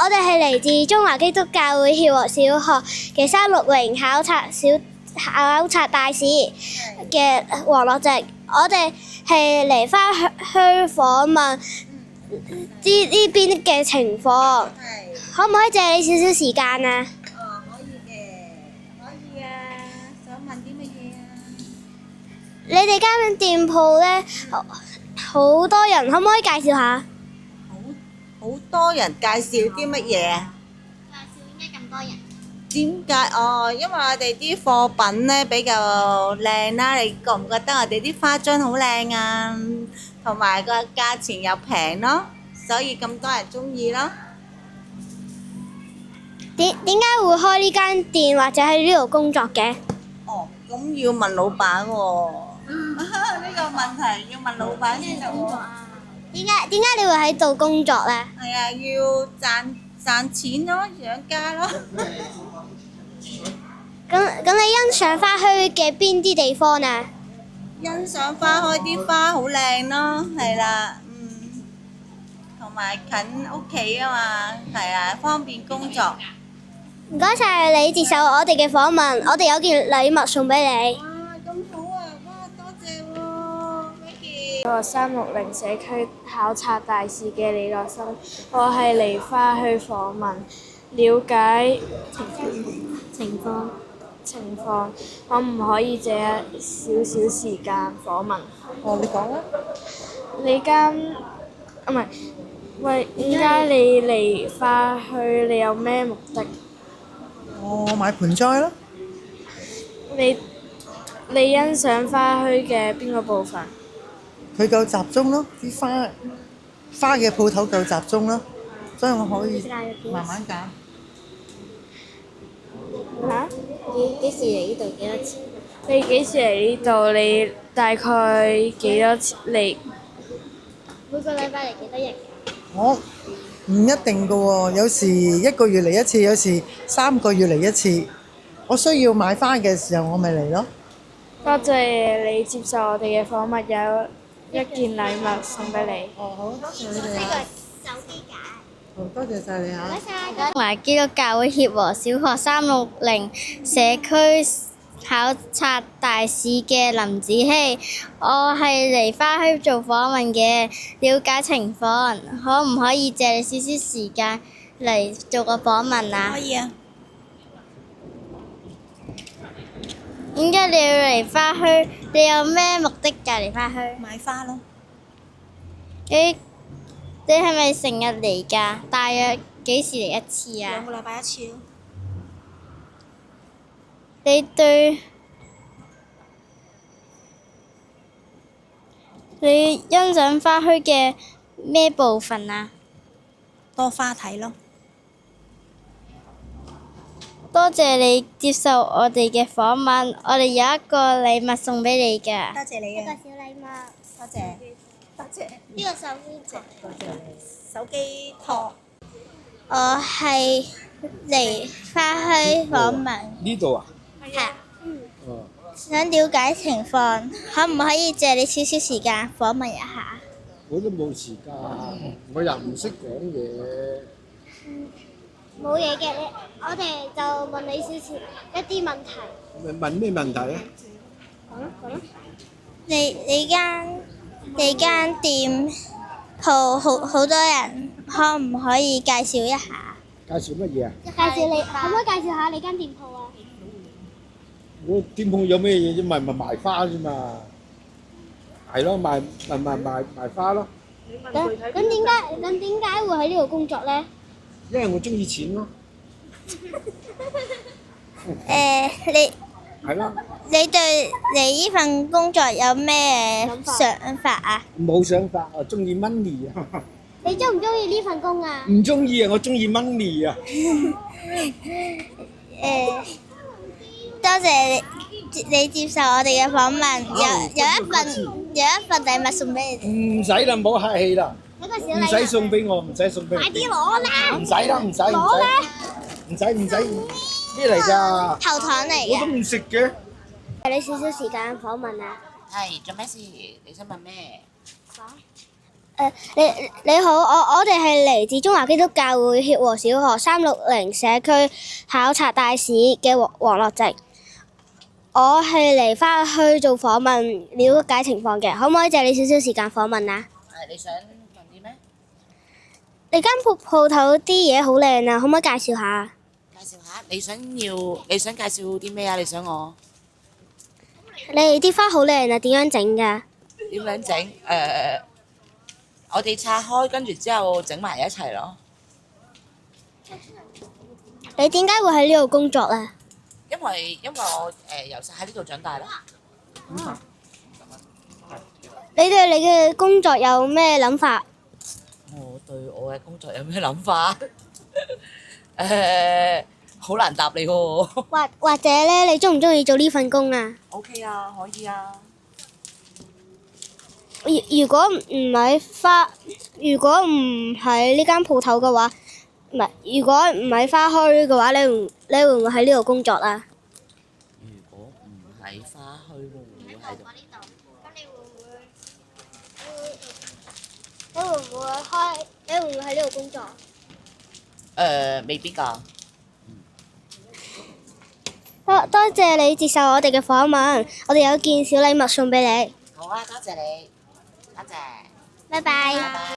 我哋係嚟自中華基督教會協和小學嘅360考察大使嘅黃樂植，我哋係嚟花墟訪問呢邊嘅情況，可唔可以借你少少時間啊？可以嘅，可以啊。想問啲乜嘢啊？你哋間店鋪咧好多人，可唔可以介紹下？好多人介紹啲乜嘢啊？介紹點解咁多人？點解？因為我哋啲貨品咧比較靚啦，你覺唔覺得我哋啲花樽好靚啊？同埋個價錢又平咯，所以咁多人中意咯。點解會開呢間店或者喺呢度工作嘅？咁要問老闆喎。呢個問題要問老闆先得喎。點解你會喺度工作咧？係啊，要賺錢咯，養家咯。咁你欣賞花墟嘅邊啲地方啊？欣賞花開啲花好靚咯，係啦，同埋近屋企啊嘛，係啊，方便工作。唔該晒你接受我哋嘅訪問，我哋有件禮物送俾你。哇，咁好啊！哇，多謝喎，Vicky。我係360社區考察大使嘅李樂生，我係嚟花墟訪問，了解情況，可唔可以借一少少時間訪問？你講啦。點解你嚟花墟？你有咩目的？我買盆栽咯。你欣賞花墟嘅邊個部分？佢夠集中咯，啲花嘅鋪頭夠集中咯，所以我可以慢慢揀。嚇？幾時嚟呢度？幾多錢？你幾時嚟呢度？你大概幾多錢嚟？每個禮拜嚟幾多日？我唔一定㗎喎，有時1個月嚟一次，有時3個月嚟一次。我需要買花嘅時候，我咪嚟咯。多謝你接受我哋嘅訪問，有一件禮物送俾你。好，多謝你哋呢個啊！手機架。好，多謝晒你啊！中華基督教會協和小學360社區考察大使嘅林子希，我係嚟花墟做訪問嘅，了解情況，可唔可以借你少少時間嚟做個訪問啊？可以啊。點解你要嚟花墟？你有咩目的㗎嚟花墟？買花咯。你係咪成日嚟㗎？大約幾時嚟一次啊？ 2個禮拜一次咯。你欣賞花墟嘅咩部分啊？多花睇咯。多謝你接受我哋嘅訪問，我哋有一個禮物送俾你㗎。多謝你一個啊！小禮物。多謝。多謝。呢個手機殼。多謝你。手機殼。我係嚟花墟訪問，呢度啊？係哦，想了解情況，可唔可以借你少少時間訪問一下？我都冇時間，我又唔識講嘢。冇嘢嘅，我哋就問你少少一啲問題。問咩問題啊？講啦。你間店鋪好多人，可唔可以介紹一下？介紹乜嘢啊？介紹你，可唔可以介紹下你間店鋪啊？我店鋪有咩嘢啫？咪賣花啫嘛。係咯，賣花咯。咁點解會喺呢度工作咧？因為我中意錢咯。你係咯。你對你呢份工作有咩想法啊？冇想法，我中意 money 啊。你中唔中意呢份工啊？唔中意啊，我中意 money 啊。多謝你接受我哋嘅訪問，有一份禮物送俾你。唔使啦，唔好客氣啦。一個小禮物。唔使送俾我，唔使送俾我。快啲攞啦！唔使啦，唔使。攞啦！唔使。咩嚟㗎？頭糖嚟我都嘅。唔食嘅。俾你少少時間訪問啊。係做咩事？你想問咩？你好，我哋係嚟自中華基督教會協和小學360社區考察大使嘅黃樂靜。我係嚟返去做訪問，了解情況嘅，可唔可以借你少少時間訪問啊？你想問啲咩？你間鋪頭啲嘢好靚啊，可唔可以介紹下？介紹下，你想介紹啲咩啊？你想我你哋啲花好靚啊，點樣整㗎？點樣整？我哋拆開，跟住之後整埋一齊咯。你點解會喺呢度工作啊？因為我由細喺呢度長大啦。你對你嘅工作有咩諗法？我對我嘅工作有咩諗法？好難答你喎。或者咧，你中唔中意做呢份工啊？ OK 啊，可以啊。如果唔喺呢間鋪頭嘅話，唔係，如果唔喺花墟嘅話，你會唔會喺呢度工作啊？如果唔喺花墟，會唔會喺度？你會唔會喺呢度工作？未必㗎。多謝你接受我哋嘅訪問，我哋有件小禮物送俾你。好啊，多謝你，多謝。拜拜。